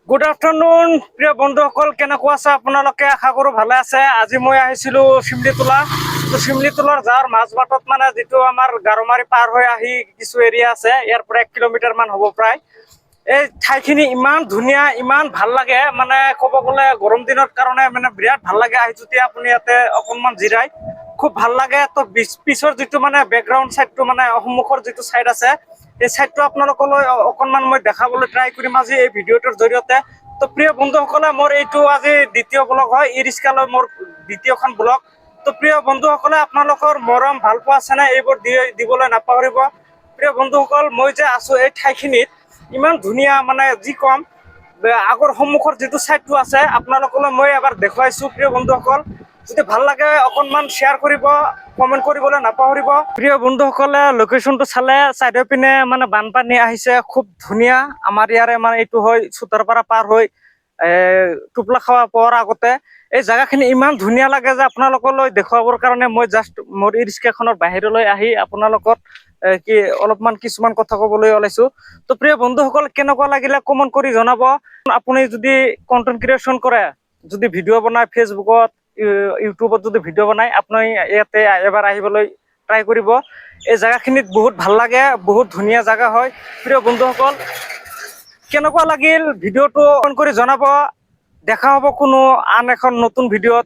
Good afternoon প্ৰিয় বন্ধুসকল, কেনেকুৱা আছে আপোনালোকে? আশা কৰোঁ ভালে আছে। আজি মই আহিছিলোঁ শিমলিতোলা। তো শিমলিতোলাৰ যাৰ মাজবাটত মানে যিটো আমাৰ গাৰোমাৰী পাৰ হৈ আহি কিছু এৰিয়া আছে, ইয়াৰ পৰা 1 কিলোমিটাৰমান হ'ব প্ৰায়। এই ঠাইখিনি ইমান ধুনীয়া, ইমান ভাল লাগে, মানে ক'ব গ'লে গৰম দিনৰ কাৰণে মানে বিৰাট ভাল লাগে আহি যদি আপুনি ইয়াতে অকণমান জিৰাই খুব ভাল লাগে। তো পিছৰ যিটো মানে বেকগ্ৰাউণ্ড ছাইডটো মানে সন্মুখৰ যিটো ছাইড আছে, এই ছাইডটো আপোনালোকলৈ অকণমান মই দেখাবলৈ ট্ৰাই কৰিম আজি এই ভিডিঅ'টোৰ জৰিয়তে। তো প্ৰিয় বন্ধুসকলে, মোৰ এইটো আজি দ্বিতীয় ব্লগ হয়, ই ৰিক্সালৈ মোৰ দ্বিতীয়খন ব্লগ। তো প্ৰিয় বন্ধুসকলে, আপোনালোকৰ মৰম ভাল পোৱা চেনে এইবোৰ দিবলৈ নাপাহৰিব। প্ৰিয় বন্ধুসকল, মই যে আছোঁ এই ঠাইখিনিত ইমান ধুনীয়া, মানে যি ক'ম, আগৰ সন্মুখৰ যিটো ছাইডটো আছে আপোনালোকলৈ মই এবাৰ দেখুৱাইছোঁ। প্ৰিয় বন্ধুসকল, যদি ভাল লাগে অকণমান শ্বেয়াৰ কৰিব, কমেণ্ট কৰিবলৈ নাপাহৰিব। প্ৰিয় বন্ধুসকলে, লোকেশ্যনটো চালে চাইডৰ পিনে মানে বানপানী আহিছে, খুব ধুনীয়া। আমাৰ ইয়াৰে মানে এইটো হয় চুতাৰপাৰা পাৰ হৈ টোপলাখাৱা পোৱাৰ আগতে এই জেগাখিনি ইমান ধুনীয়া লাগে যে আপোনালোকলৈ দেখুৱাবৰ কাৰণে মই জাষ্ট মোৰ ই ৰিক্সাখনৰ বাহিৰলৈ আহি আপোনালোকক অলপমান কিছুমান কথা ক'বলৈ ওলাইছো। তো প্ৰিয় বন্ধুসকল, কেনেকুৱা লাগিলে কমেণ্ট কৰি জনাব। আপুনি যদি কণ্টেণ্ট ক্ৰিয়েশ্যন কৰে, যদি ভিডিঅ' বনায় ফেচবুকত, ইউটিউবত যদি ভিডিঅ' বনায়, আপুনি ইয়াতে এবাৰ আহিবলৈ ট্ৰাই কৰিব। এই জেগাখিনিত বহুত ভাল লাগে, বহুত ধুনীয়া জেগা হয়। প্ৰিয় বন্ধুসকল, কেনেকুৱা লাগিল ভিডিঅ'টো কমেণ্ট কৰি জনাব। দেখা হ'ব কোনো আন এখন নতুন ভিডিঅ'ত।